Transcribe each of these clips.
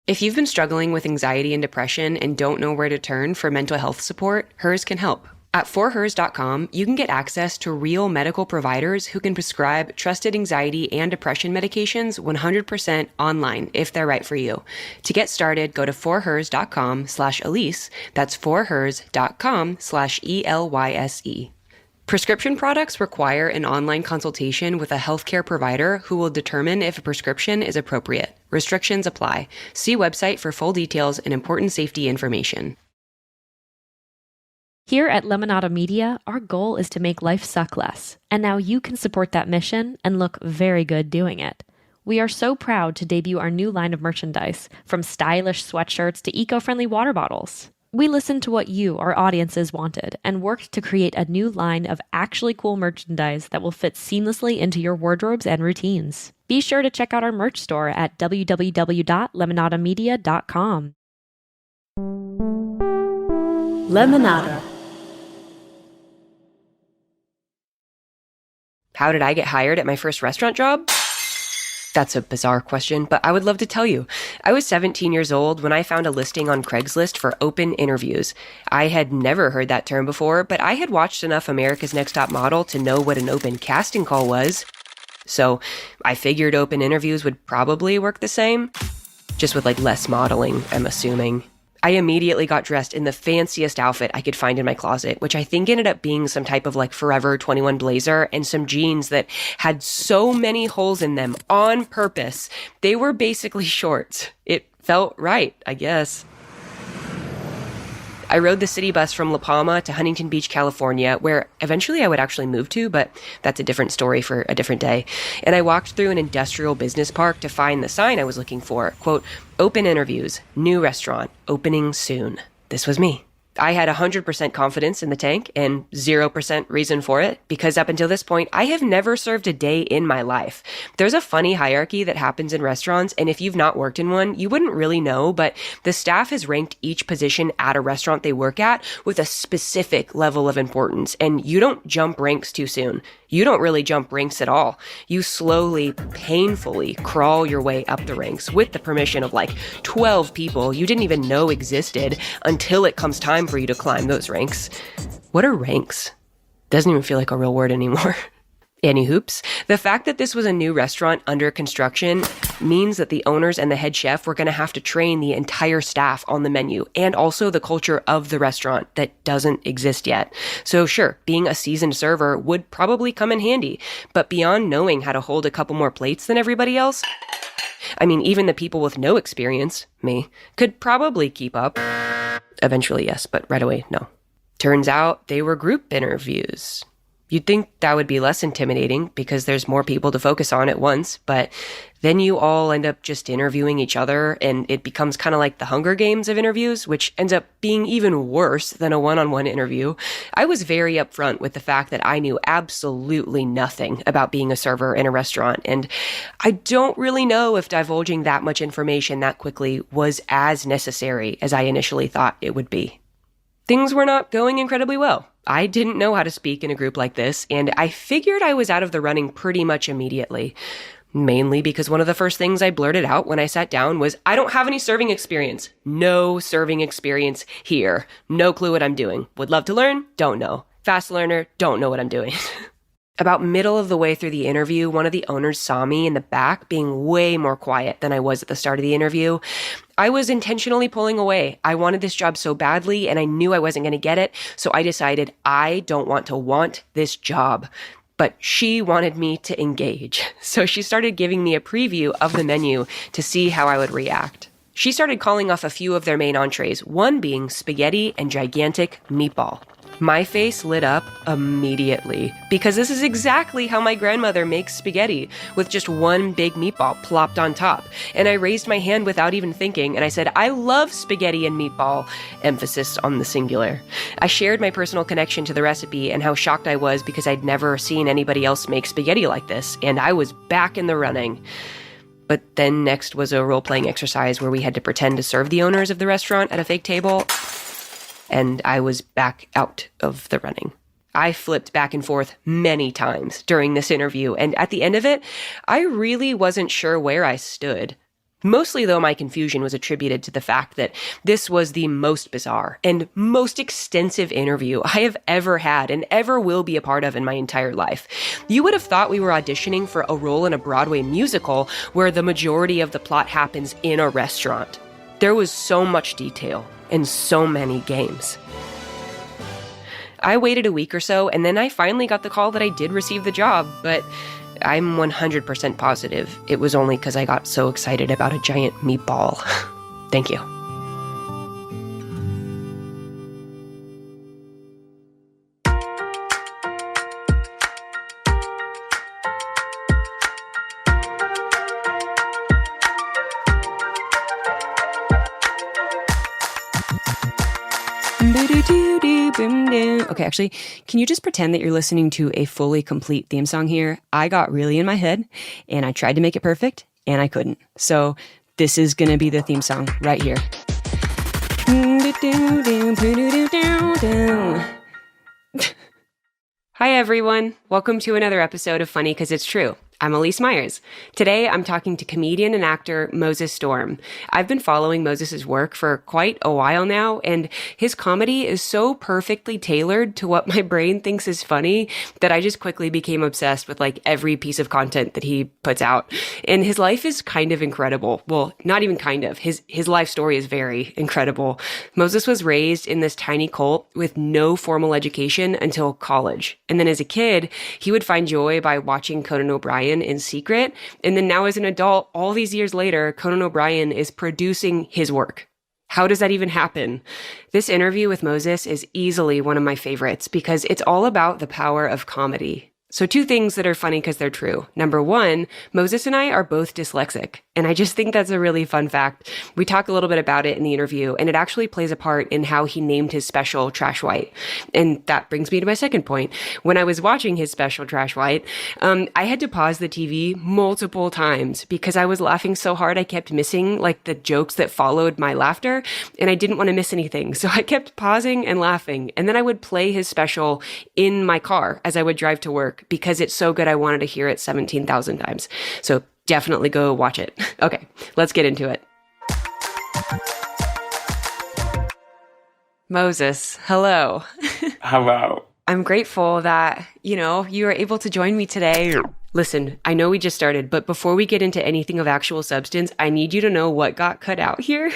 If you've been struggling with anxiety and depression and don't know where to turn for mental health support, Hers can help. At forhers.com, you can get access to real medical providers who can prescribe trusted anxiety and depression medications 100% online if they're right for you. To get started, go to forhers.com/Elyse. That's forhers.com/ELYSE. Prescription products require an online consultation with a healthcare provider who will determine if a prescription is appropriate. Restrictions apply. See website for full details and important safety information. Here at Lemonada Media, our goal is to make life suck less, and now you can support that mission and look very good doing it. We are so proud to debut our new line of merchandise, from stylish sweatshirts to eco-friendly water bottles. We listened to what you, our audiences, wanted and worked to create a new line of actually cool merchandise that will fit seamlessly into your wardrobes and routines. Be sure to check out our merch store at www.lemonadamedia.com. Lemonada. How did I get hired at my first restaurant job? That's a bizarre question, but I would love to tell you. I was 17 years old when I found a listing on Craigslist for open interviews. I had never heard that term before, but I had watched enough America's Next Top Model to know what an open casting call was. So I figured open interviews would probably work the same, just with less modeling, I'm assuming. I immediately got dressed in the fanciest outfit I could find in my closet, which I think ended up being some type of Forever 21 blazer and some jeans that had so many holes in them on purpose. They were basically shorts. It felt right, I guess. I rode the city bus from La Palma to Huntington Beach, California, where eventually I would actually move to, but that's a different story for a different day. And I walked through an industrial business park to find the sign I was looking for. Quote, "Open interviews, new restaurant, opening soon." This was me. I had 100% confidence in the tank and 0% reason for it, because up until this point, I have never served a day in my life. There's a funny hierarchy that happens in restaurants, and if you've not worked in one, you wouldn't really know, but the staff has ranked each position at a restaurant they work at with a specific level of importance, and you don't jump ranks too soon. You don't really jump ranks at all. You slowly, painfully crawl your way up the ranks with the permission of 12 people you didn't even know existed until it comes time for you to climb those ranks. What are ranks? Doesn't even feel like a real word anymore. Any hoops. The fact that this was a new restaurant under construction means that the owners and the head chef were going to have to train the entire staff on the menu and also the culture of the restaurant that doesn't exist yet. So sure, being a seasoned server would probably come in handy, but beyond knowing how to hold a couple more plates than everybody else, I mean, even the people with no experience, me, could probably keep up. Eventually, yes, but right away, no. Turns out they were group interviews. You'd think that would be less intimidating because there's more people to focus on at once, but then you all end up just interviewing each other, and it becomes kind of like the Hunger Games of interviews, which ends up being even worse than a one-on-one interview. I was very upfront with the fact that I knew absolutely nothing about being a server in a restaurant, and I don't really know if divulging that much information that quickly was as necessary as I initially thought it would be. Things were not going incredibly well. I didn't know how to speak in a group like this, and I figured I was out of the running pretty much immediately. Mainly because one of the first things I blurted out when I sat down was, "I don't have any serving experience. No serving experience here. No clue what I'm doing. Would love to learn, don't know. Fast learner, don't know what I'm doing." About middle of the way through the interview, one of the owners saw me in the back being way more quiet than I was at the start of the interview. I was intentionally pulling away. I wanted this job so badly, and I knew I wasn't going to get it, so I decided I don't want this job. But she wanted me to engage, so she started giving me a preview of the menu to see how I would react. She started calling off a few of their main entrees, one being spaghetti and gigantic meatball. My face lit up immediately, because this is exactly how my grandmother makes spaghetti, with just one big meatball plopped on top. And I raised my hand without even thinking, and I said, "I love spaghetti and meatball," emphasis on the singular. I shared my personal connection to the recipe and how shocked I was because I'd never seen anybody else make spaghetti like this, and I was back in the running. But then next was a role-playing exercise where we had to pretend to serve the owners of the restaurant at a fake table, and I was back out of the running. I flipped back and forth many times during this interview, and at the end of it, I really wasn't sure where I stood. Mostly, though, my confusion was attributed to the fact that this was the most bizarre and most extensive interview I have ever had and ever will be a part of in my entire life. You would have thought we were auditioning for a role in a Broadway musical where the majority of the plot happens in a restaurant. There was so much detail and so many games. I waited a week or so, and then I finally got the call that I did receive the job, but I'm 100% positive it was only because I got so excited about a giant meatball. Thank you. Okay, actually, can you just pretend that you're listening to a fully complete theme song here? I got really in my head, and I tried to make it perfect, and I couldn't. So this is going to be the theme song right here. Hi, everyone. Welcome to another episode of Funny 'Cause It's True. I'm Elyse Myers. Today, I'm talking to comedian and actor Moses Storm. I've been following Moses's work for quite a while now, and his comedy is so perfectly tailored to what my brain thinks is funny that I just quickly became obsessed with like every piece of content that he puts out. And his life is kind of incredible. Well, not even kind of. His life story is very incredible. Moses was raised in this tiny cult with no formal education until college. And then as a kid, he would find joy by watching Conan O'Brien in secret. And then now as an adult, all these years later, Conan O'Brien is producing his work. How does that even happen? This interview with Moses is easily one of my favorites because it's all about the power of comedy. So 2 things that are funny because they're true. Number 1, Moses and I are both dyslexic. And I just think that's a really fun fact. We talk a little bit about it in the interview, and it actually plays a part in how he named his special Trash White. And that brings me to my second point. When I was watching his special Trash White, I had to pause the TV multiple times because I was laughing so hard I kept missing like the jokes that followed my laughter, and I didn't want to miss anything. So I kept pausing and laughing. And then I would play his special in my car as I would drive to work because it's so good I wanted to hear it 17,000 times. So definitely go watch it. Okay, let's get into it. Moses, hello. Hello. I'm grateful that, you were able to join me today. Listen, I know we just started, but before we get into anything of actual substance, I need you to know what got cut out here.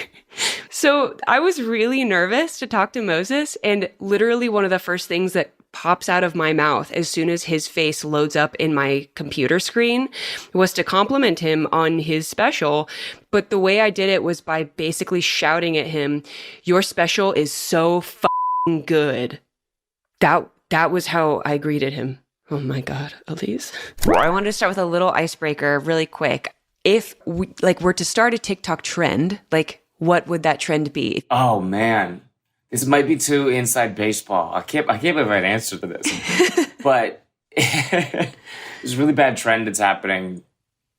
So I was really nervous to talk to Moses, and literally one of the first things that pops out of my mouth as soon as his face loads up in my computer screen was to compliment him on his special. But the way I did it was by basically shouting at him, "Your special is so f***ing good." That was how I greeted him. Oh my God, Elyse. I wanted to start with a little icebreaker really quick. If we were to start a TikTok trend, what would that trend be? Oh man. This might be too inside baseball. I can't believe I'd answer to this. But there's a really bad trend that's happening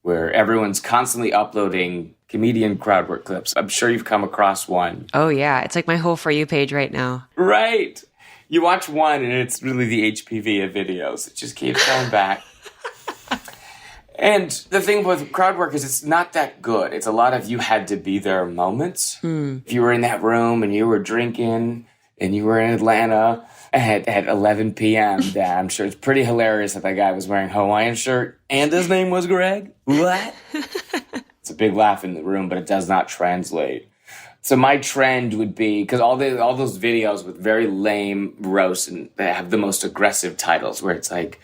where everyone's constantly uploading comedian crowd work clips. I'm sure you've come across one. Oh yeah, it's like my whole For You page right now. Right. You watch one and it's really the HPV of videos. It just keeps going back. And the thing with crowd work is it's not that good. It's a lot of you had to be there moments. If you were in that room and you were drinking and you were in Atlanta at 11 p.m., I'm sure it's pretty hilarious that guy was wearing a Hawaiian shirt and his name was Greg. What? It's a big laugh in the room, but it does not translate. So my trend would be, because all those videos with very lame roasts and they have the most aggressive titles where it's like,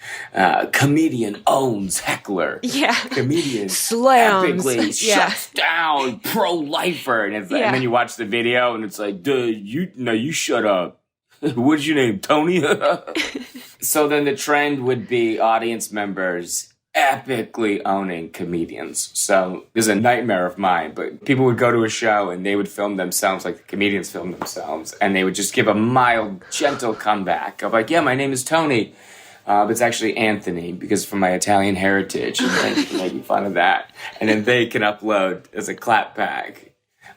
comedian owns heckler. Yeah. Comedian slams. epically shuts down pro-lifer. And then you watch the video and it's like, dude, you shut up. What's your name, Tony? So then the trend would be audience members epically owning comedians. So this is a nightmare of mine, but people would go to a show and they would film themselves like the comedians film themselves, and they would just give a mild, gentle comeback of like, yeah, my name is Tony, but it's actually Anthony because from my Italian heritage, and then making fun of that. And then they can upload as a clap back.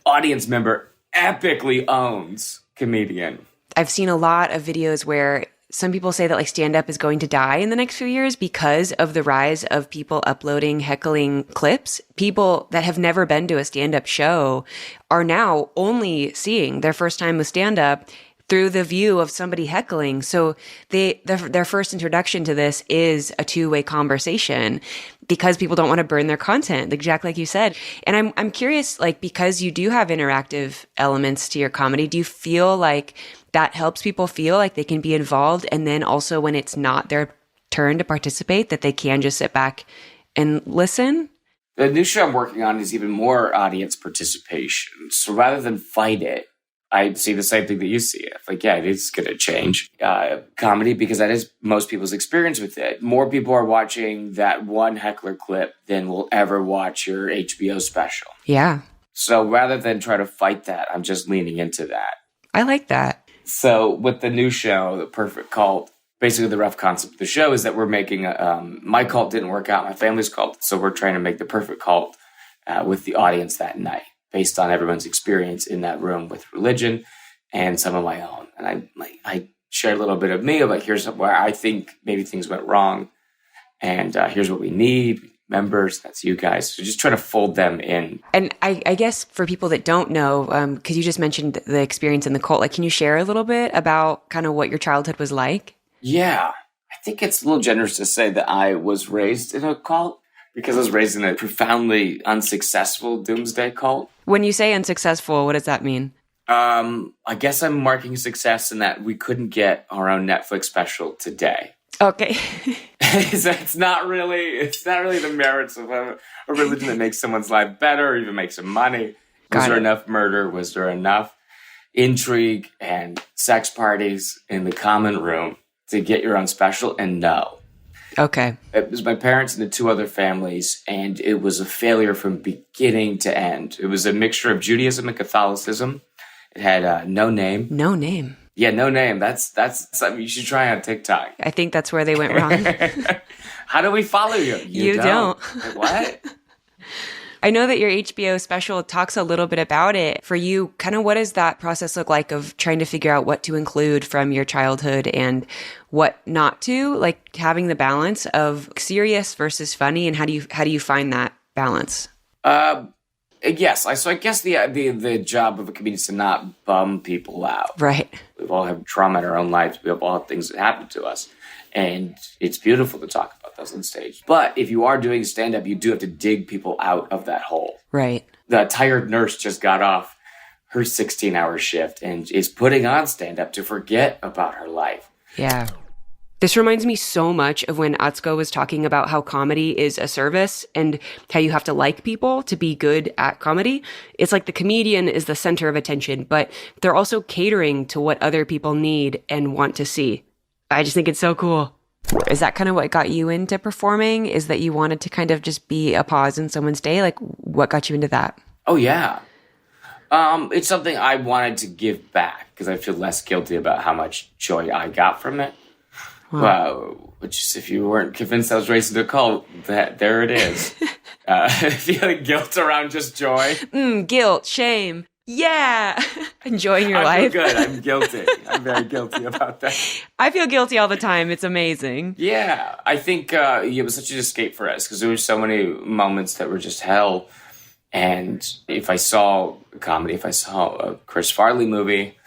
Audience member epically owns comedian. I've seen a lot of videos where some people say that like stand-up is going to die in the next few years because of the rise of people uploading heckling clips. People that have never been to a stand-up show are now only seeing their first time with stand-up through the view of somebody heckling. So their first introduction to this is a two-way conversation because people don't want to burn their content, exactly like you said. And I'm curious, like, because you do have interactive elements to your comedy, do you feel like that helps people feel like they can be involved? And then also when it's not their turn to participate, that they can just sit back and listen? The new show I'm working on is even more audience participation. So rather than fight it, I see the same thing that you see. Like, yeah, it is going to change comedy because that is most people's experience with it. More people are watching that one heckler clip than will ever watch your HBO special. Yeah. So rather than try to fight that, I'm just leaning into that. I like that. So with the new show, The Perfect Cult, basically the rough concept of the show is that we're making my cult didn't work out, my family's cult. So we're trying to make the perfect cult with the audience that night, based on everyone's experience in that room with religion and some of my own. And I share a little bit of me, like, here's where I think maybe things went wrong. And here's what we need. Members, that's you guys. So just try to fold them in. And I guess for people that don't know, because you just mentioned the experience in the cult, like, can you share a little bit about kind of what your childhood was like? Yeah. I think it's a little generous to say that I was raised in a cult because I was raised in a profoundly unsuccessful doomsday cult. When you say unsuccessful, what does that mean? I guess I'm marking success in that we couldn't get our own Netflix special today. Okay. It's not really the merits of a religion that makes someone's life better or even makes them money. Was there enough murder? Was there enough intrigue and sex parties in the common room to get your own special? And no. Okay. It was my parents and the two other families, and it was a failure from beginning to end. It was a mixture of Judaism and Catholicism. It had no name. No name. Yeah, no name. That's something you should try on TikTok. I think that's where they went wrong. How do we follow you? You don't. Like, what? I know that your HBO special talks a little bit about it. For you, kind of what does that process look like of trying to figure out what to include from your childhood and what not to, like having the balance of serious versus funny, and how do you find that balance? Yes. So I guess the job of a comedian is to not bum people out. Right. We've all have trauma in our own lives. We have all have things that happen to us. And it's beautiful to talk about those on stage. But if you are doing stand-up, you do have to dig people out of that hole. Right. The tired nurse just got off her 16-hour shift and is putting on stand-up to forget about her life. Yeah. This reminds me so much of when Atsuko was talking about how comedy is a service and how you have to like people to be good at comedy. It's like the comedian is the center of attention, but they're also catering to what other people need and want to see. I just think it's so cool. Is that kind of what got you into performing? Is that you wanted to kind of just be a pause in someone's day? Like, what got you into that? Oh, yeah. It's something I wanted to give back because I feel less guilty about how much joy I got from it. Wow. Which is, if you weren't convinced I was raised in a cult, there it is. Feeling guilt around just joy. Guilt, shame. Yeah. Enjoying your life. I feel good. I'm guilty. I'm very guilty about that. I feel guilty all the time. It's amazing. Yeah. I think it was such an escape for us because there were so many moments that were just hell. And if I saw a comedy, if I saw a Chris Farley movie,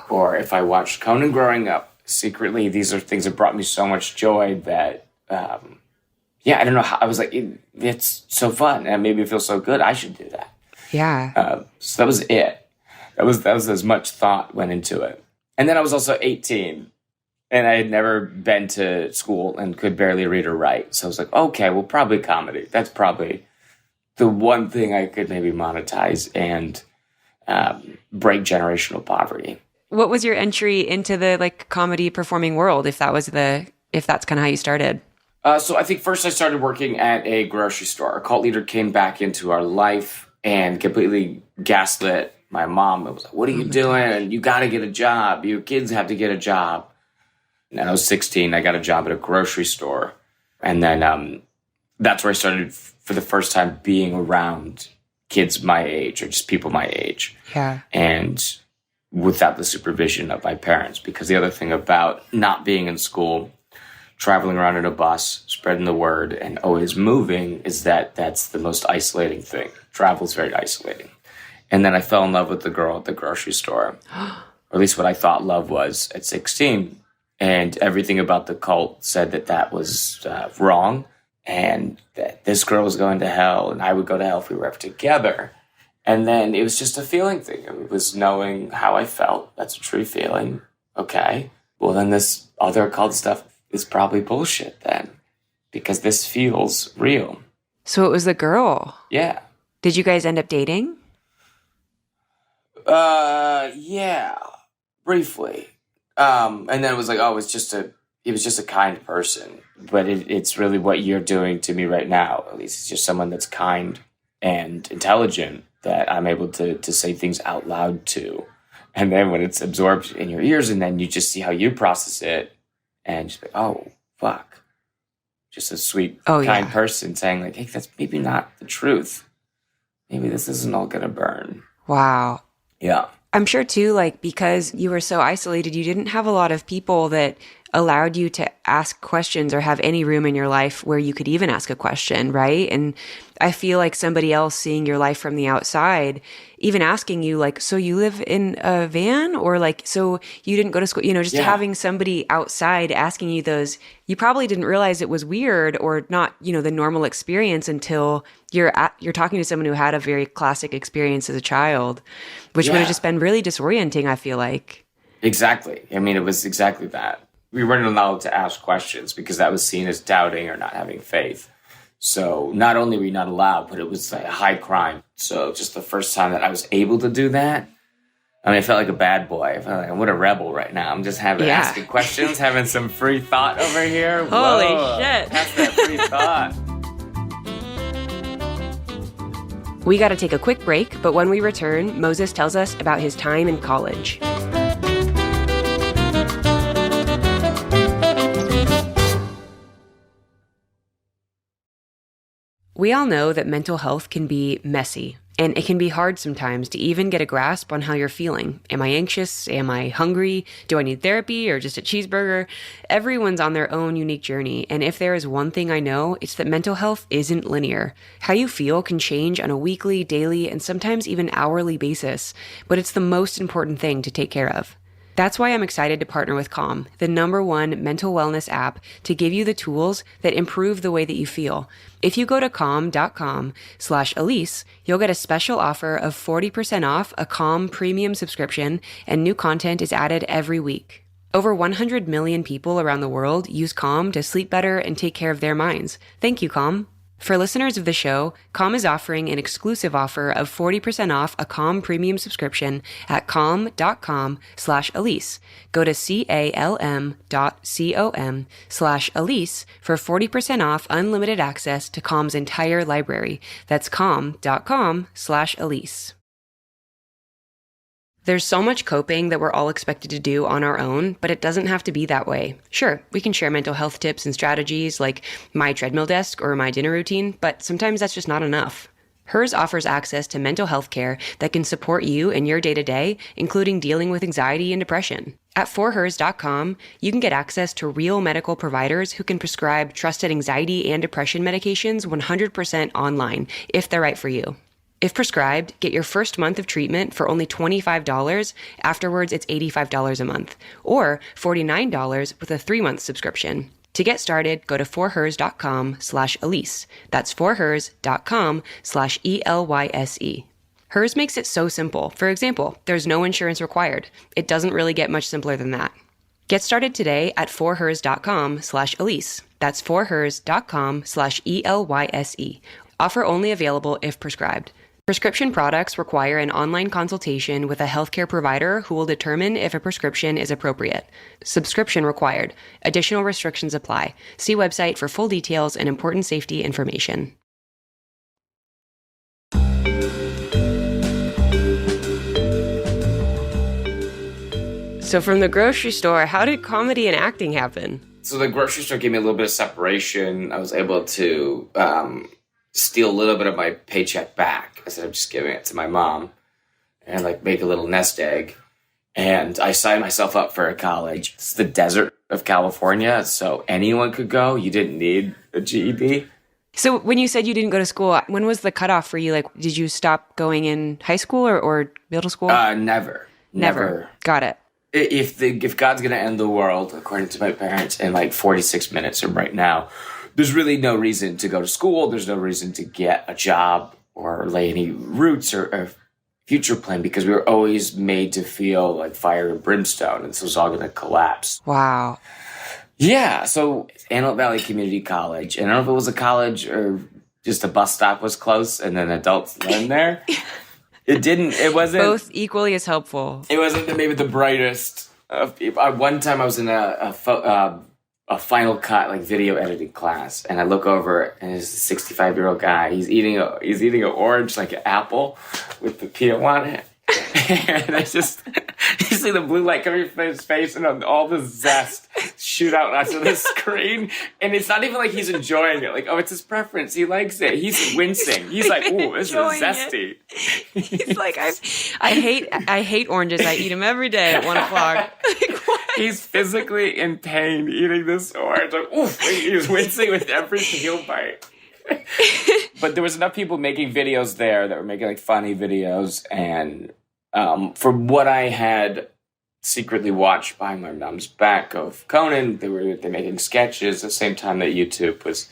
or if I watched Conan growing up, secretly, these are things that brought me so much joy that, I don't know how, I was like, it's so fun and it made me feel so good. I should do that. Yeah. So that was it. That was as much thought went into it. And then I was also 18 and I had never been to school and could barely read or write. So I was like, okay, well, probably comedy. That's probably the one thing I could maybe monetize and break generational poverty. What was your entry into the like comedy performing world? If that's kind of how you started? So I think first I started working at a grocery store. Our cult leader came back into our life and completely gaslit my mom. It was like, what are you doing? You got to get a job. Your kids have to get a job. And I was 16. I got a job at a grocery store. And then that's where I started for the first time being around kids my age or just people my age. Yeah. And without the supervision of my parents. Because the other thing about not being in school, traveling around in a bus, spreading the word, and always moving is that that's the most isolating thing. Travel is very isolating. And then I fell in love with the girl at the grocery store, or at least what I thought love was at 16. And everything about the cult said that that was wrong, and that this girl was going to hell, and I would go to hell if we were ever together. And then it was just a feeling thing. It was knowing how I felt. That's a true feeling. Okay. Well, then this other occult stuff is probably bullshit then, because this feels real. So it was the girl. Yeah. Did you guys end up dating? Yeah. Briefly. And then it was like, oh, it was just a kind person. But it's really what you're doing to me right now. At least it's just someone that's kind and intelligent that I'm able to say things out loud to. And then when it's absorbed in your ears, and then you just see how you process it, and just like, oh, fuck. Just a sweet, kind person saying like, hey, that's maybe not the truth. Maybe this isn't all gonna burn. Wow. Yeah. I'm sure too, like, because you were so isolated, you didn't have a lot of people that allowed you to ask questions or have any room in your life where you could even ask a question, right? And I feel like somebody else seeing your life from the outside, even asking you like, so you live in a van, or like, so you didn't go to school, just having somebody outside asking you those, you probably didn't realize it was weird or not, the normal experience until you're talking to someone who had a very classic experience as a child, which would have just been really disorienting, I feel like. Exactly. I mean, it was exactly that. We weren't allowed to ask questions because that was seen as doubting or not having faith. So not only were we not allowed, but it was like a high crime. So just the first time that I was able to do that, I mean, I felt like a bad boy. I felt like I'm a rebel right now. I'm just asking questions, having some free thought over here. Holy Whoa, shit. That's that free thought. We got to take a quick break, but when we return, Moses tells us about his time in college. We all know that mental health can be messy, and it can be hard sometimes to even get a grasp on how you're feeling. Am I anxious? Am I hungry? Do I need therapy or just a cheeseburger? Everyone's on their own unique journey, and if there is one thing I know, it's that mental health isn't linear. How you feel can change on a weekly, daily, and sometimes even hourly basis, but it's the most important thing to take care of. That's why I'm excited to partner with Calm, the #1 mental wellness app, to give you the tools that improve the way that you feel. If you go to calm.com/Elyse, you'll get a special offer of 40% off a Calm premium subscription, and new content is added every week. Over 100 million people around the world use Calm to sleep better and take care of their minds. Thank you, Calm. For listeners of the show, Calm is offering an exclusive offer of 40% off a Calm premium subscription at calm.com/Elyse. Go to calm.com/Elyse for 40% off unlimited access to Calm's entire library. That's calm.com/Elyse. There's so much coping that we're all expected to do on our own, but it doesn't have to be that way. Sure, we can share mental health tips and strategies like my treadmill desk or my dinner routine, but sometimes that's just not enough. Hers offers access to mental health care that can support you in your day-to-day, including dealing with anxiety and depression. At forhers.com, you can get access to real medical providers who can prescribe trusted anxiety and depression medications 100% online, if they're right for you. If prescribed, get your first month of treatment for only $25. Afterwards, it's $85 a month, or $49 with a 3-month subscription. To get started, go to forhers.com/Elyse. That's forhers.com/ELYSE. Hers makes it so simple. For example, there's no insurance required. It doesn't really get much simpler than that. Get started today at forhers.com/Elyse. That's forhers.com/ELYSE. Offer only available if prescribed. Prescription products require an online consultation with a healthcare provider who will determine if a prescription is appropriate. Subscription required. Additional restrictions apply. See website for full details and important safety information. So from the grocery store, how did comedy and acting happen? So the grocery store gave me a little bit of separation. I was able to steal a little bit of my paycheck back instead of just giving it to my mom and like make a little nest egg. And I signed myself up for a college. It's the desert of California, so anyone could go. You didn't need a GED. So when you said you didn't go to school, when was the cutoff for you? Like, did you stop going in high school or middle school? Never. Got it. If God's going to end the world, according to my parents, in like 46 minutes from right now, there's really no reason to go to school. There's no reason to get a job or lay any roots or future plan, because we were always made to feel like fire and brimstone, and this was all going to collapse. Wow. Yeah, so Antelope Valley Community College, and I don't know if it was a college or just a bus stop was close, and then adults learned there. It wasn't... Both equally as helpful. It wasn't maybe the brightest of people. One time I was in a Final Cut, like video editing class, and I look over and there's a 65-year-old guy. He's eating an orange, like an apple, with the peel on it. And I just, you see the blue light coming from his face and all the zest shoot out onto the screen. And it's not even like he's enjoying it. Like, oh, it's his preference. He likes it. He's wincing. He's like, ooh, this is zesty. He's like, I hate oranges. I eat them every day at 1 o'clock. Like, what? He's physically in pain eating this orange. Like, oof, he's wincing with every peel bite. But there was enough people making videos there that were making like funny videos, and from what I had secretly watched behind my mom's back of Conan, they making sketches at the same time that YouTube was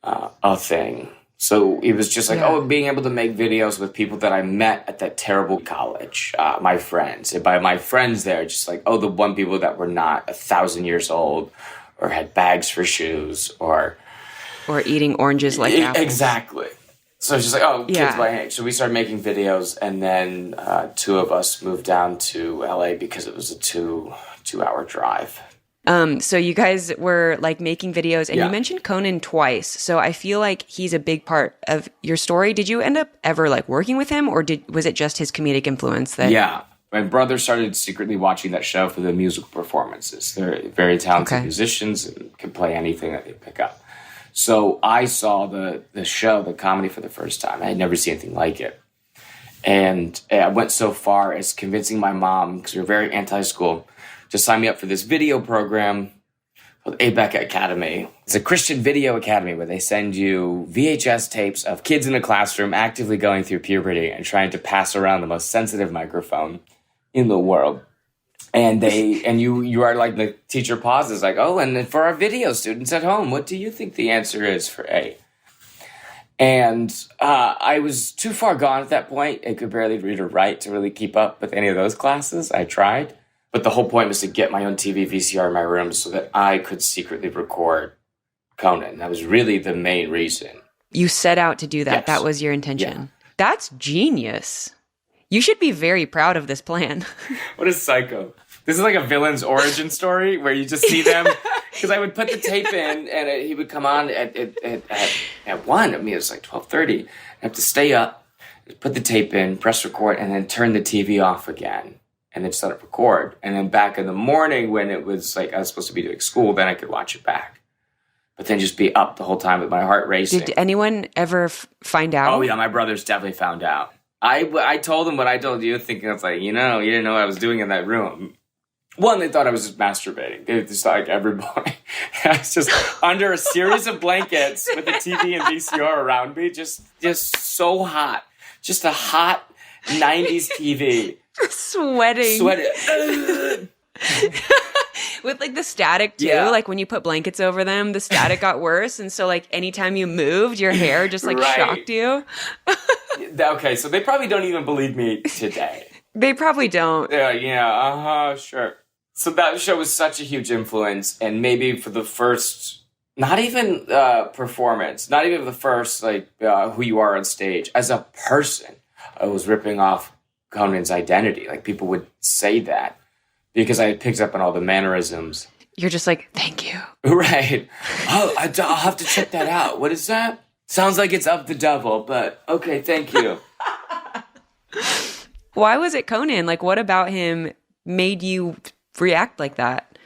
a thing. So it was just like, being able to make videos with people that I met at that terrible college, my friends. And by my friends there, just like, the one people that were not 1,000 years old or had bags for shoes or eating oranges like apples. Exactly. So it's just like, kids my age. So we started making videos, and then 2 of us moved down to LA because it was a 2-hour drive. So you guys were like making videos, and you mentioned Conan twice. So I feel like he's a big part of your story. Did you end up ever like working with him, or was it just his comedic influence that? Yeah. My brother started secretly watching that show for the musical performances. They're very talented musicians and can play anything that they pick up. So I saw the show, the comedy, for the first time. I had never seen anything like it. And I went so far as convincing my mom, because we were very anti-school, to sign me up for this video program called ABEC Academy. It's a Christian video academy where they send you VHS tapes of kids in a classroom actively going through puberty and trying to pass around the most sensitive microphone in the world. And you are like, the teacher pauses like, and then for our video students at home, what do you think the answer is for A? And I was too far gone at that point. I could barely read or write to really keep up with any of those classes. I tried. But the whole point was to get my own TV VCR in my room so that I could secretly record Conan. That was really the main reason. You set out to do that. Yes. That was your intention. Yeah. That's genius. You should be very proud of this plan. What a psycho. This is like a villain's origin story where you just see them. Because I would put the tape in and he would come on at 1. I mean, it was like 12:30. I have to stay up, put the tape in, press record, and then turn the TV off again. And then just let it record. And then back in the morning when it was like I was supposed to be doing school, then I could watch it back. But then just be up the whole time with my heart racing. Did anyone ever find out? Oh, yeah, my brothers definitely found out. I told them what I told you, thinking it's like, you didn't know what I was doing in that room. One, they thought I was just masturbating. They just thought like every morning. I was just under a series of blankets with a TV and VCR around me, just so hot. Just a hot 90s TV. Sweating. With like the static too, like when you put blankets over them, the static got worse, and so like anytime you moved, your hair just like shocked you. Okay, so they probably don't even believe me today. They probably don't. Sure. So that show was such a huge influence, and maybe for the first, not even performance, not even the first who you are on stage as a person, I was ripping off Conan's identity. Like people would say that. Because I had picked up on all the mannerisms. You're just like, thank you. Right. Oh, I'll have to check that out. What is that? Sounds like it's of the devil, but okay, thank you. Why was it Conan? Like, what about him made you react like that?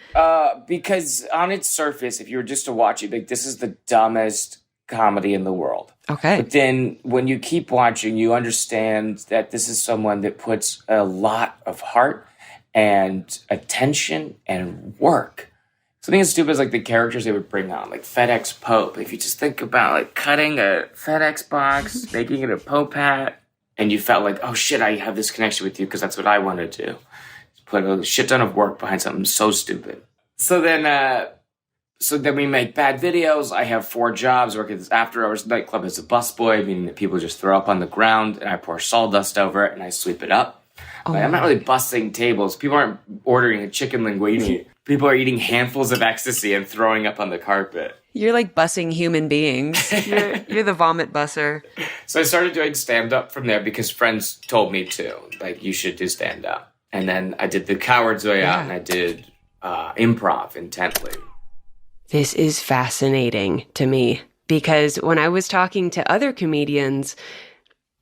Because on its surface, if you were just to watch it, like, this is the dumbest comedy in the world. Okay. But then when you keep watching, you understand that this is someone that puts a lot of heart and attention and work. Something as stupid as like the characters they would bring on, like FedEx Pope. If you just think about like cutting a FedEx box, making it a Pope hat, and you felt like, oh shit, I have this connection with you because that's what I want to do. Put a shit ton of work behind something so stupid. So then we make bad videos. I have 4 jobs, work at this after hours nightclub as a busboy, meaning that people just throw up on the ground and I pour sawdust over it and I sweep it up. Like, I'm not really busting tables. People aren't ordering a chicken linguine. People are eating handfuls of ecstasy and throwing up on the carpet. You're like bussing human beings. You're the vomit busser. So I started doing stand-up from there because friends told me to. Like, you should do stand-up. And then I did the coward's way out and I did improv intently. This is fascinating to me because when I was talking to other comedians,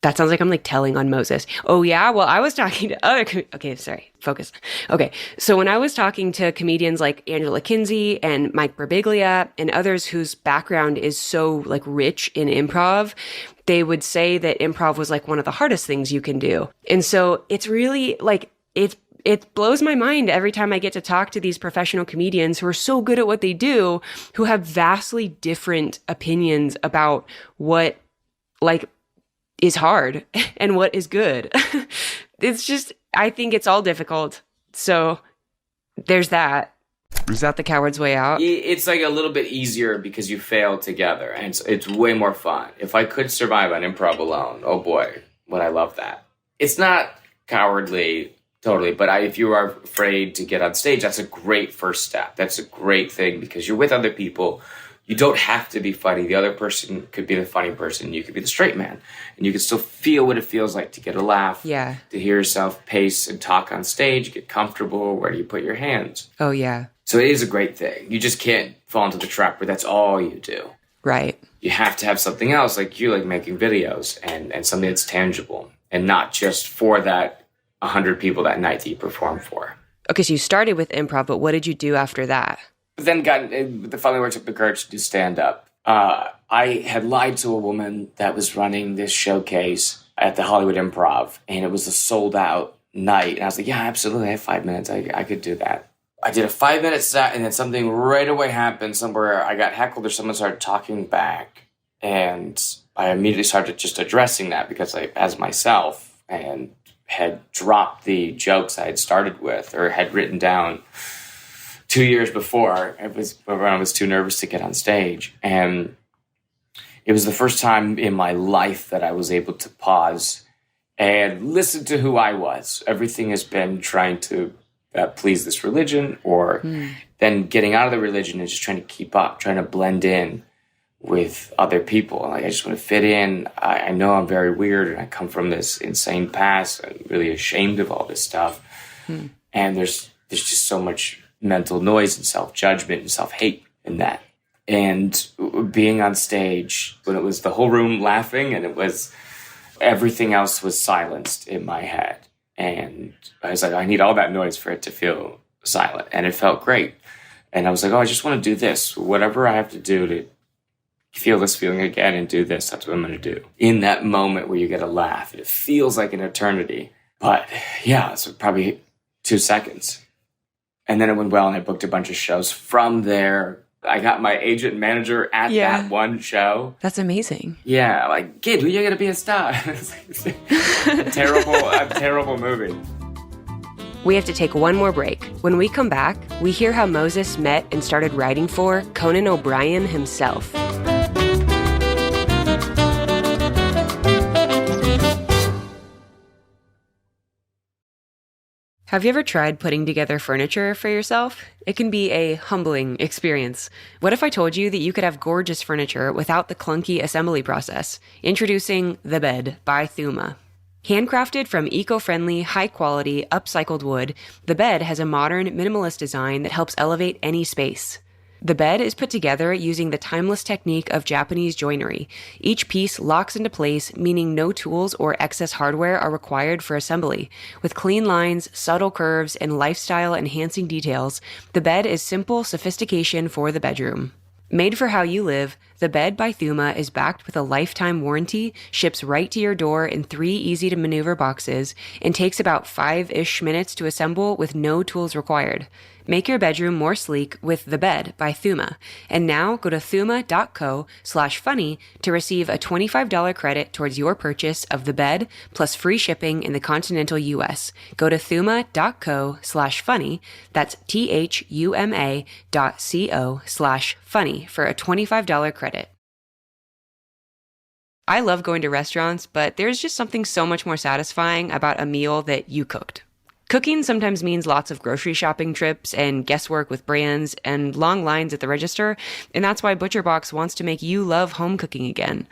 that sounds like I'm like telling on Moses. Oh yeah? Well, I was talking to okay, sorry. Focus. Okay. So when I was talking to comedians like Angela Kinsey and Mike Birbiglia and others whose background is so like rich in improv, they would say that improv was like one of the hardest things you can do. And so it's really like, it blows my mind every time I get to talk to these professional comedians who are so good at what they do, who have vastly different opinions about what like is hard and what is good. It's just, I think it's all difficult. So there's that. Is that the coward's way out? It's like a little bit easier because you fail together and it's way more fun. If I could survive on improv alone, oh boy, would I love that. It's not cowardly totally, but if you are afraid to get on stage, that's a great first step. That's a great thing because you're with other people. You don't have to be funny. The other person could be the funny person. You could be the straight man. And you can still feel what it feels like to get a laugh. Yeah. To hear yourself pace and talk on stage, get comfortable. Where do you put your hands? Oh, yeah. So it is a great thing. You just can't fall into the trap where that's all you do. Right. You have to have something else, like you, like making videos and something that's tangible and not just for that 100 people that night that you perform for. Okay, so you started with improv, but what did you do after that? Then finally where I took the courage to do stand-up. I had lied to a woman that was running this showcase at the Hollywood Improv, and it was a sold-out night. And I was like, yeah, absolutely, I have 5 minutes. I could do that. I did a 5-minute set, and then something right away happened somewhere. I got heckled or someone started talking back, and I immediately started just addressing that because as myself, and had dropped the jokes I had started with or had written down 2 years before. It was when I was too nervous to get on stage. And it was the first time in my life that I was able to pause and listen to who I was. Everything has been trying to please this religion or then getting out of the religion and just trying to keep up, trying to blend in with other people. Like, I just want to fit in. I know I'm very weird and I come from this insane past. I'm really ashamed of all this stuff. And there's just so much mental noise and self-judgment and self-hate in that. And being on stage when it was the whole room laughing and it was everything else was silenced in my head. And I was like, I need all that noise for it to feel silent. And it felt great. And I was like, oh, I just want to do this. Whatever I have to do to feel this feeling again and do this, that's what I'm going to do. In that moment where you get a laugh, it feels like an eternity. But yeah, it's probably 2 seconds. And then it went well and I booked a bunch of shows. From there, I got my agent manager at that one show. That's amazing. Yeah, like, kid, you're going to be a star. It's like a terrible movie. We have to take one more break. When we come back, we hear how Moses met and started writing for Conan O'Brien himself. Have you ever tried putting together furniture for yourself? It can be a humbling experience. What if I told you that you could have gorgeous furniture without the clunky assembly process? Introducing The Bed by Thuma. Handcrafted from eco-friendly, high-quality, upcycled wood, The Bed has a modern, minimalist design that helps elevate any space. The bed is put together using the timeless technique of Japanese joinery. Each piece locks into place, meaning no tools or excess hardware are required for assembly. With clean lines, subtle curves, and lifestyle-enhancing details, the bed is simple sophistication for the bedroom. Made for how you live, The bed by Thuma is backed with a lifetime warranty, ships right to your door in 3 easy-to-maneuver boxes, and takes about 5-ish minutes to assemble with no tools required. Make your bedroom more sleek with The Bed by Thuma. And now go to thuma.co/funny to receive a $25 credit towards your purchase of the bed plus free shipping in the continental U.S. Go to thuma.co/funny. That's THUMA.co/funny for a $25 credit. I love going to restaurants, but there's just something so much more satisfying about a meal that you cooked. Cooking sometimes means lots of grocery shopping trips and guesswork with brands and long lines at the register, and that's why ButcherBox wants to make you love home cooking again.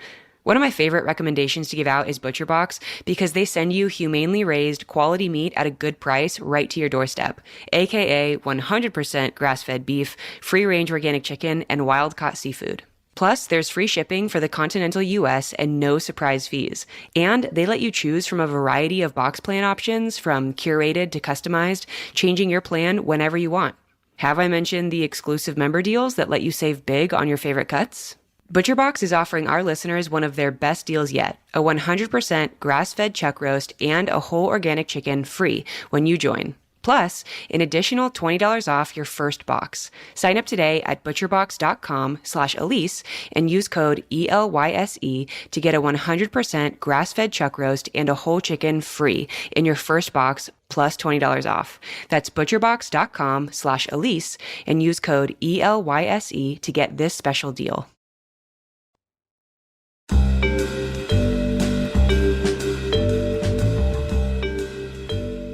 One of my favorite recommendations to give out is ButcherBox because they send you humanely raised quality meat at a good price right to your doorstep, aka 100% grass-fed beef, free-range organic chicken, and wild-caught seafood. Plus, there's free shipping for the continental U.S. and no surprise fees. And they let you choose from a variety of box plan options, from curated to customized, changing your plan whenever you want. Have I mentioned the exclusive member deals that let you save big on your favorite cuts? ButcherBox is offering our listeners one of their best deals yet, a 100% grass-fed chuck roast and a whole organic chicken free when you join. Plus, an additional $20 off your first box. Sign up today at butcherbox.com/Elyse and use code ELYSE to get a 100% grass-fed chuck roast and a whole chicken free in your first box plus $20 off. That's butcherbox.com/Elyse and use code ELYSE to get this special deal.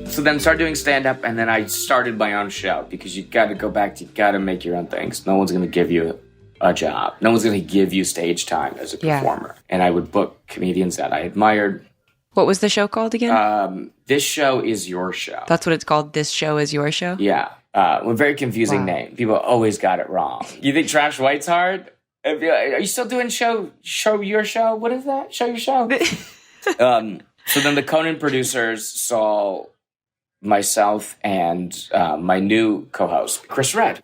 So then started doing stand-up, and then I started my own show because you got to go back, you got to make your own things. No one's going to give you a job. No one's going to give you stage time as a performer. And I would book comedians that I admired. What was the show called again? This Show Is Your Show. That's what it's called? This Show Is Your Show? Yeah. A very confusing name. People always got it wrong. You think Trash White's hard? Are you still doing Show Your Show? What is that? Show Your Show? So then the Conan producers saw myself and my new co-host, Chris Redd.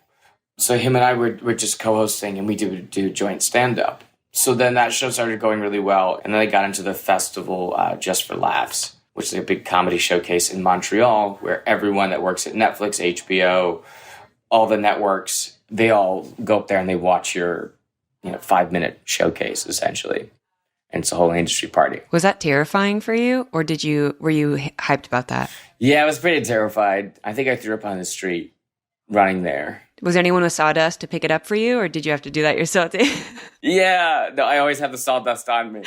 So him and I were just co-hosting, and we do joint stand-up. So then that show started going really well, and then I got into the festival Just for Laughs, which is a big comedy showcase in Montreal, where everyone that works at Netflix, HBO, all the networks, they all go up there and they watch your 5-minute showcase, essentially. And it's a whole industry party. Was that terrifying for you, or were you hyped about that? Yeah, I was pretty terrified. I think I threw up on the street running there. Was there anyone with sawdust to pick it up for you, or did you have to do that yourself? Yeah, no, I always have the sawdust on me.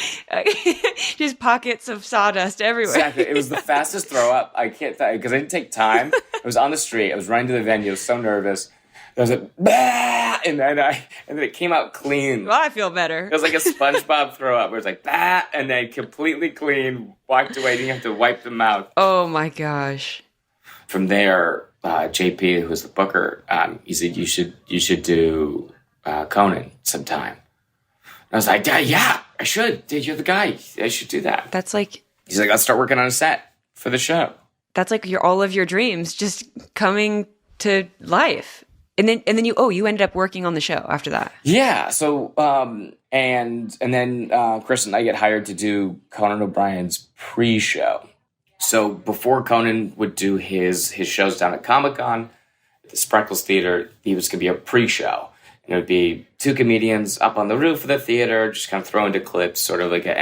Just pockets of sawdust everywhere. Exactly. It was the fastest throw up. I can't tell you, because I didn't take time. I was on the street. I was running to the venue. I was so nervous. There was a bah! And then it came out clean. Well, I feel better. It was like a SpongeBob throw up. Where it's like bah! And then completely clean. Walked away. Didn't have to wipe the mouth. Oh my gosh! From there, JP, who was the booker, he said you should do Conan sometime. I was like, yeah, I should. Dude, you're the guy. I should do that. That's like... He's like, let's start working on a set for the show. That's like all of your dreams just coming to life. And then you ended up working on the show after that. Yeah. So, and then Chris and I get hired to do Conan O'Brien's pre-show. So before Conan would do his shows down at Comic-Con, at the Spreckles Theater, he was going to be a pre-show. And it would be 2 comedians up on the roof of the theater, just kind of throwing to clips, sort of like a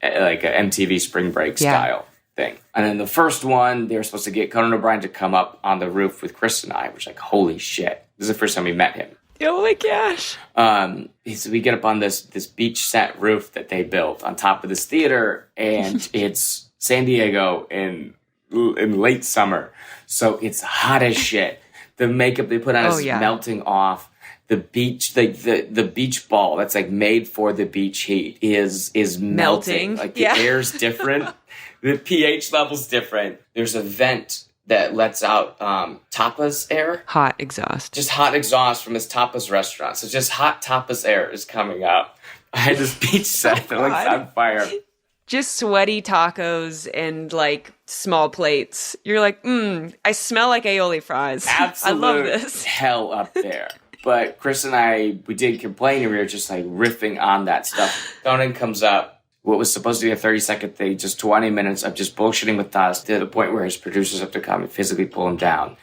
MTV Spring Break style thing. And then the first one, they were supposed to get Conan O'Brien to come up on the roof with Chris and I, which like, holy shit. This is the first time we met him. Oh my gosh. So we get up on this beach set roof that they built on top of this theater, and it's San Diego in late summer. So it's hot as shit. The makeup they put on is melting off. The beach, the beach ball that's like made for the beach heat is melting. Like the air's different. The pH level's different. There's a vent that lets out tapas air. Hot exhaust. Just hot exhaust from this tapas restaurant. So just hot tapas air is coming out. I had this beach set that looks on fire. Just sweaty tacos and like small plates. You're like, I smell like aioli fries. Absolute I love this. hell up there. But Chris and I, we did complain, and we were just like riffing on that stuff. Conan comes up, what was supposed to be a 30-second thing, just 20 minutes of just bullshitting with us to the point where his producers have to come and physically pull him down.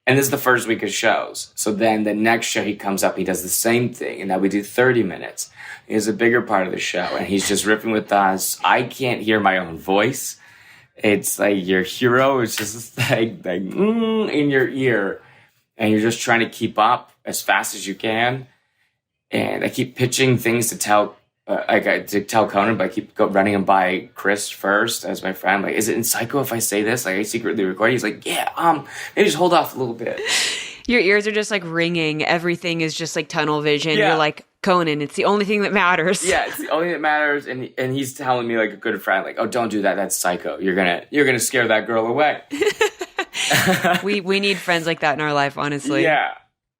And this is the first week of shows. So then the next show he comes up, he does the same thing. And now we do 30 minutes. He's a bigger part of the show. And he's just riffing with us. I can't hear my own voice. It's like your hero is just like in your ear. And you're just trying to keep up as fast as you can. And I keep pitching things to tell Conan, but I keep running him by Chris first as my friend. Like, is it in Psycho if I say this? Like, I secretly record. He's like, yeah, maybe just hold off a little bit. Your ears are just like ringing. Everything is just like tunnel vision. Yeah. You're like, Conan, it's the only thing that matters. Yeah, it's the only thing that matters. And he's telling me like a good friend, like, oh, don't do that. That's Psycho. You're gonna scare that girl away. We need friends like that in our life, honestly. Yeah.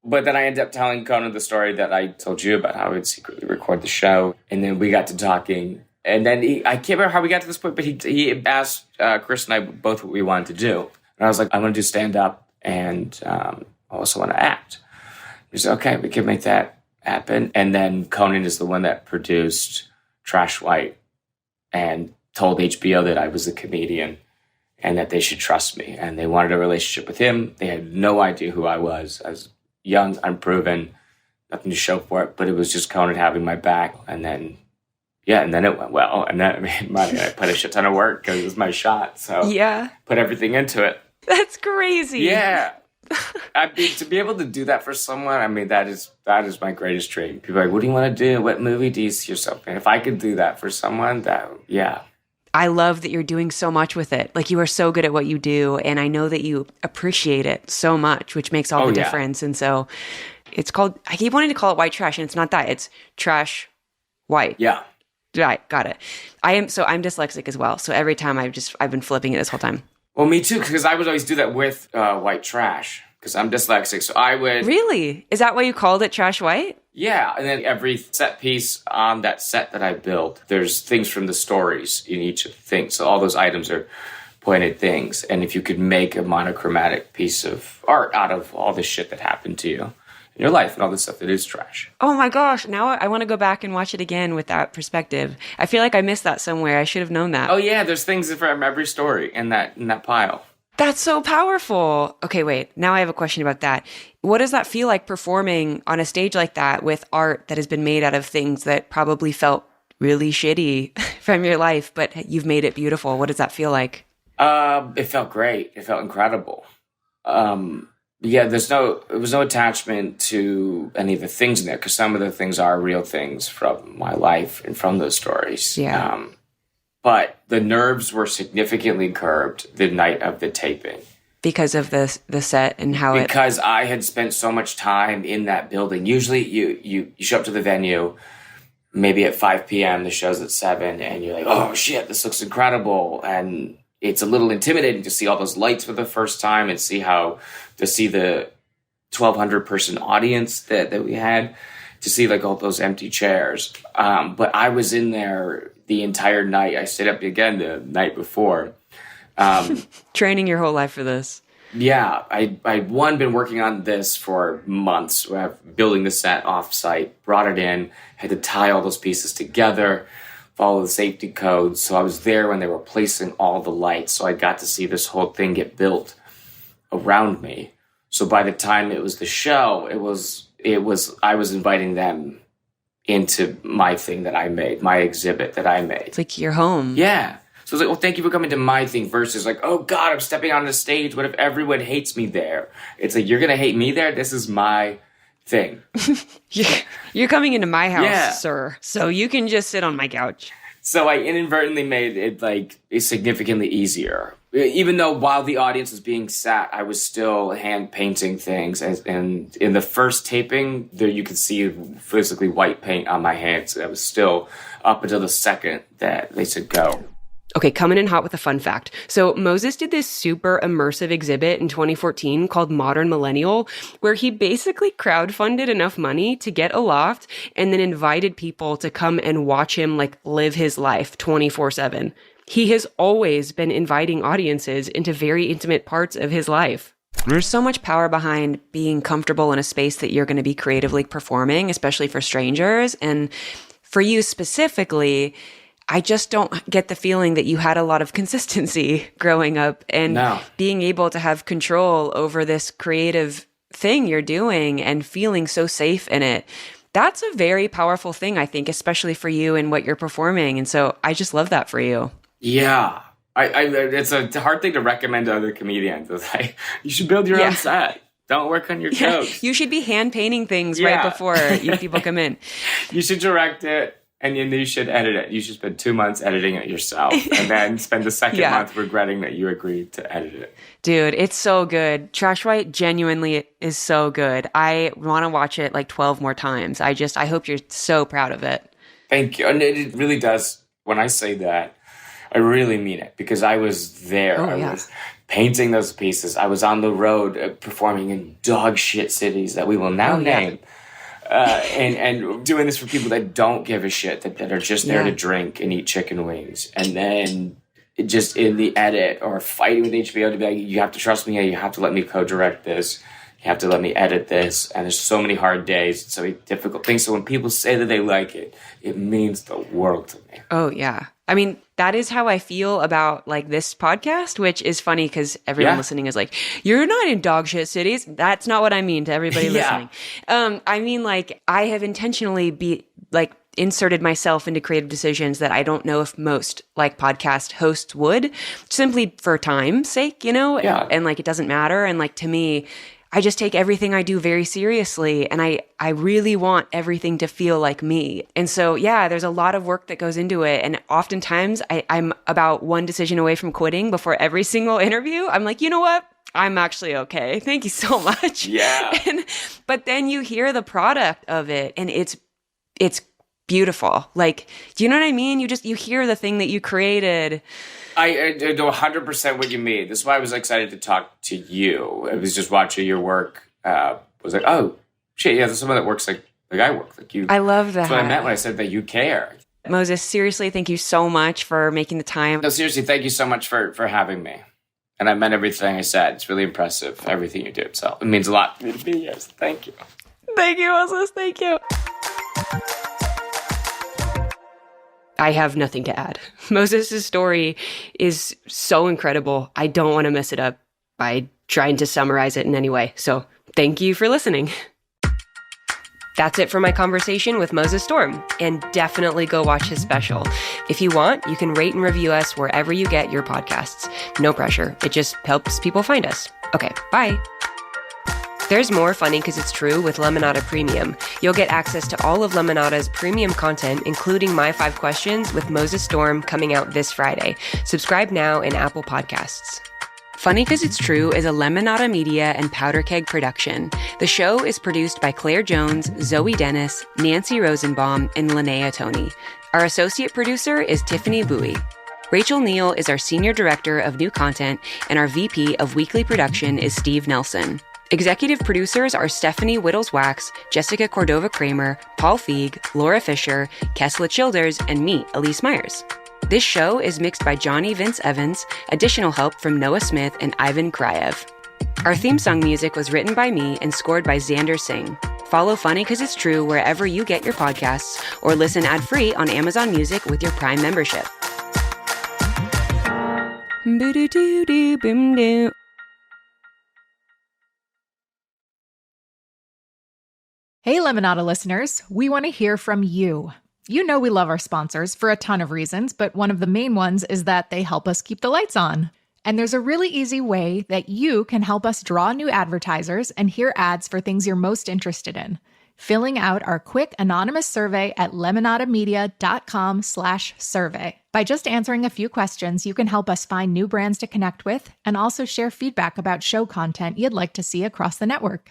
But then I ended up telling Conan the story that I told you about how I would secretly record the show. And then we got to talking. And then I can't remember how we got to this point, but he asked Chris and I both what we wanted to do. And I was like, I want to do stand-up and I also want to act. He said, okay, we can make that happen. And then Conan is the one that produced Trash White and told HBO that I was a comedian and that they should trust me. And they wanted a relationship with him. They had no idea who I was. I was young, unproven, nothing to show for it, but it was just Conan having my back. And then it went well. And then I made money. I put a shit ton of work because it was my shot. So yeah, put everything into it. That's crazy. Yeah. I mean, to be able to do that for someone, I mean, that is my greatest dream. People are like, what do you want to do? What movie do you see yourself in? If I could do that for someone, yeah. I love that you're doing so much with it. Like, you are so good at what you do, and I know that you appreciate it so much, which makes all the difference. And so it's called, I keep wanting to call it white trash, and it's not that. It's trash white. Yeah. Right, got it. I'm dyslexic as well, so every time I've been flipping it this whole time. Well, me too, because I would always do that with white trash, because I'm dyslexic, so I would... Really? Is that why you called it trash white? Yeah, and then every set piece on that set that I built, there's things from the stories in each of the things. So all those items are pointed things. And if you could make a monochromatic piece of art out of all the shit that happened to you in your life and all the stuff that is trash. Oh my gosh, now I want to go back and watch it again with that perspective. I feel like I missed that somewhere. I should have known that. Oh yeah, there's things from every story in that pile. That's so powerful. Okay, wait. Now I have a question about that. What does that feel like performing on a stage like that with art that has been made out of things that probably felt really shitty from your life, but you've made it beautiful? What does that feel like? It felt great. It felt incredible. Yeah, there was no attachment to any of the things in there, because some of the things are real things from my life and from those stories. Yeah. But the nerves were significantly curbed the night of the taping. Because of the set and how Because I had spent so much time in that building. Usually you show up to the venue, maybe at 5 p.m., the show's at 7, and you're like, oh shit, this looks incredible. And it's a little intimidating to see all those lights for the first time and see the 1,200 person audience that we had, to see like all those empty chairs. But I was in there the entire night. I stayed up again the night before. training your whole life for this. Yeah, I'd been working on this for months, building the set off-site, brought it in, had to tie all those pieces together, follow the safety codes. So I was there when they were placing all the lights, so I got to see this whole thing get built around me. So by the time it was the show, I was inviting them into my thing that I made, my exhibit that I made. It's like your home. Yeah. So it's like, well, thank you for coming to my thing, versus like, oh God, I'm stepping on the stage. What if everyone hates me there? It's like, you're going to hate me there? This is my thing. You're coming into my house, sir. So you can just sit on my couch. So I inadvertently made it like significantly easier. Even though while the audience was being sat, I was still hand painting things. And in the first taping, there you could see physically white paint on my hands. I was still up until the second that they said go. Okay, coming in hot with a fun fact. So Moses did this super immersive exhibit in 2014 called Modern Millennial, where he basically crowdfunded enough money to get a loft and then invited people to come and watch him like live his life 24/7. He has always been inviting audiences into very intimate parts of his life. There's so much power behind being comfortable in a space that you're going to be creatively performing, especially for strangers. And for you specifically, I just don't get the feeling that you had a lot of consistency growing up and being able to have control over this creative thing you're doing and feeling so safe in it. That's a very powerful thing, I think, especially for you and what you're performing. And so I just love that for you. Yeah. It's a hard thing to recommend to other comedians. It's like, you should build your own set. Don't work on your jokes. You should be hand painting things right before people come in. You should direct it, and you should edit it. You should spend 2 months editing it yourself, and then spend the second month regretting that you agreed to edit it. Dude, it's so good. Trash White genuinely is so good. I want to watch it like 12 more times. I hope you're so proud of it. Thank you. And it really does. When I say that, I really mean it, because I was there. I was painting those pieces. I was on the road performing in dog shit cities that we will now name. And doing this for people that don't give a shit, that are just there to drink and eat chicken wings. And then just in the edit or fighting with HBO to be like, you have to trust me. You have to let me co-direct this. You have to let me edit this. And there's so many hard days, so many difficult things. So when people say that they like it, it means the world to me. Oh, yeah. I mean, that is how I feel about like this podcast, which is funny because everyone listening is like, you're not in dog shit cities. That's not what I mean to everybody listening. I mean, like, I have intentionally inserted myself into creative decisions that I don't know if most like podcast hosts would, simply for time's sake, you know? And like, it doesn't matter. And like, to me, I just take everything I do very seriously, and I really want everything to feel like me. And so, there's a lot of work that goes into it. And oftentimes I'm about one decision away from quitting before every single interview. I'm like, you know what? I'm actually okay. Thank you so much. Yeah. But then you hear the product of it, and it's beautiful. Like, do you know what I mean? You hear the thing that you created. I know 100% what you mean. This is why I was excited to talk to you. I was just watching your work. Was like, oh, shit, yeah, there's someone that works like I work. Like you. I love that. That's what I meant when I said that you care. Moses, seriously, thank you so much for making the time. No, seriously, thank you so much for having me. And I meant everything I said. It's really impressive, everything you do. So it means a lot to me to be here. So thank you. Thank you, Moses. Thank you. I have nothing to add. Moses' story is so incredible. I don't want to mess it up by trying to summarize it in any way. So thank you for listening. That's it for my conversation with Moses Storm, and definitely go watch his special. If you want, you can rate and review us wherever you get your podcasts. No pressure. It just helps people find us. Okay, bye. There's more Funny 'Cause It's True with Lemonada Premium. You'll get access to all of Lemonada's premium content, including My 5 Questions with Moses Storm coming out this Friday. Subscribe now in Apple Podcasts. Funny 'Cause It's True is a Lemonada Media and Powder Keg production. The show is produced by Claire Jones, Zoe Dennis, Nancy Rosenbaum, and Linnea Tony. Our associate producer is Tiffany Bowie. Rachel Neal is our senior director of new content, and our VP of weekly production is Steve Nelson. Executive producers are Stephanie Whittles-Wax, Jessica Cordova-Kramer, Paul Feig, Laura Fisher, Kesla Childers, and me, Elyse Myers. This show is mixed by Johnny Vince Evans, additional help from Noah Smith and Ivan Krayev. Our theme song music was written by me and scored by Xander Singh. Follow Funny 'Cause It's True wherever you get your podcasts, or listen ad-free on Amazon Music with your Prime membership. Hey, Lemonada listeners, we want to hear from you. You know we love our sponsors for a ton of reasons, but one of the main ones is that they help us keep the lights on. And there's a really easy way that you can help us draw new advertisers and hear ads for things you're most interested in. Filling out our quick anonymous survey at lemonadamedia.com/survey. By just answering a few questions, you can help us find new brands to connect with and also share feedback about show content you'd like to see across the network.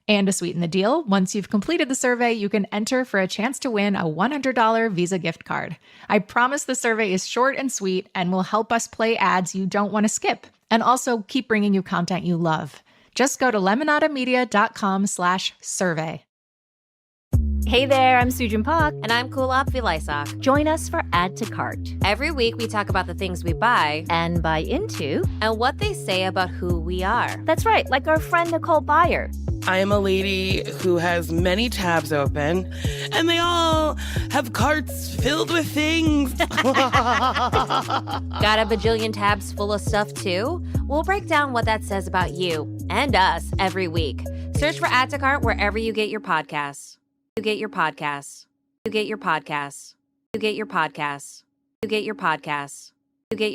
And to sweeten the deal, once you've completed the survey, you can enter for a chance to win a $100 Visa gift card. I promise the survey is short and sweet and will help us play ads you don't want to skip, and also keep bringing you content you love. Just go to lemonadamedia.com/survey. Hey there, I'm Sujin Park. And I'm Kulap Vilaysack. Join us for Add to Cart. Every week we talk about the things we buy And buy into. and what they say about who we are. That's right, like our friend Nicole Byer. I am a lady who has many tabs open, and they all have carts filled with things. Got a bajillion tabs full of stuff too? We'll break down what that says about you and us every week. Search for Add to Cart wherever you get your podcasts. You get your podcasts. You get your podcasts. You get your podcasts. You get your podcasts.